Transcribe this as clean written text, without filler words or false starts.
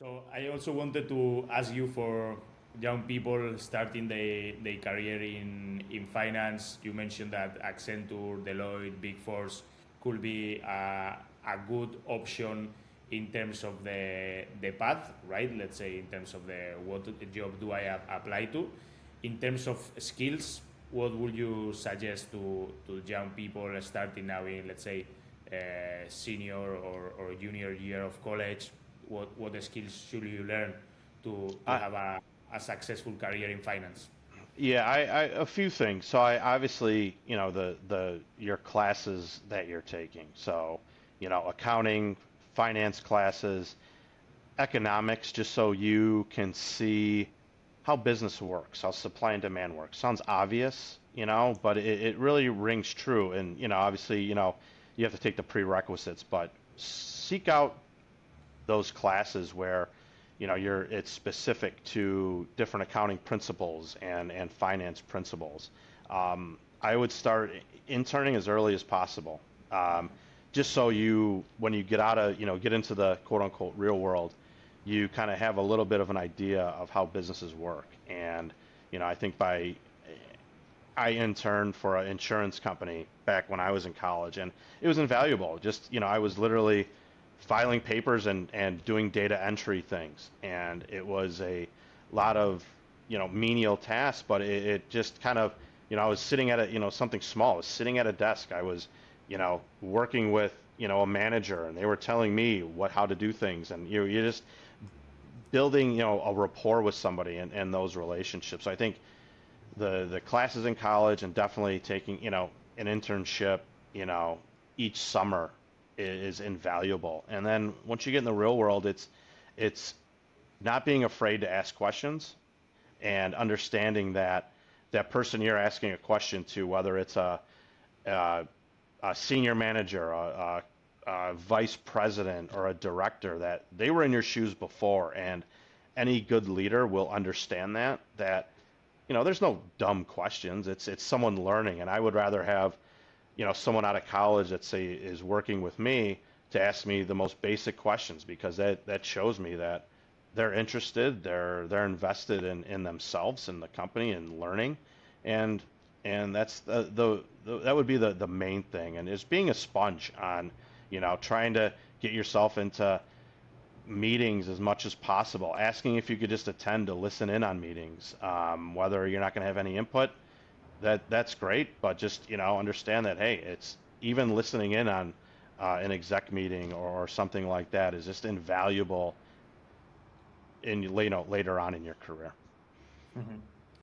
So I also wanted to ask you for young people starting their career in finance. You mentioned that Accenture, Deloitte, Big Fours could be a good option in terms of the path, right? Let's say in terms of the what job do I apply to. In terms of skills, what would you suggest to young people starting now in, let's say, senior or junior year of college? What skills should you learn to I, have a successful career in finance? yeah, a few things. So I obviously, the your classes that you're taking. So, accounting, finance classes, economics, just so you can see how business works, how supply and demand works. Sounds obvious, but it really rings true. And, obviously, you have to take the prerequisites, but seek out those classes where it's specific to different accounting principles and finance principles. I would start interning as early as possible, just so you when you get out of get into the quote unquote real world, you kind of have a little bit of an idea of how businesses work. And I think I interned for an insurance company back when I was in college, and it was invaluable. Just, I was literally filing papers and doing data entry things, and it was a lot of, menial tasks, but it just kind of, I was sitting at something small. I was sitting at a desk. I was, working with, a manager, and they were telling me how to do things, and you're just building, a rapport with somebody and those relationships. So I think the classes in college and definitely taking an internship each summer is invaluable. And then once you get in the real world, it's not being afraid to ask questions and understanding that that person you're asking a question to, whether it's a, a senior manager, a vice president, or a director, that they were in your shoes before, and any good leader will understand that there's no dumb questions. It's someone learning, and I would rather have, someone out of college that say is working with me to ask me the most basic questions, because that shows me that they're interested, they're invested in themselves and the company and learning, and that's that would be the main thing, and is being a sponge on, trying to get yourself into meetings as much as possible, asking if you could just attend to listen in on meetings, whether you're not going to have any input, that's great, but just understand that, hey, it's even listening in on an exec meeting or something like that is just invaluable in later on in your career.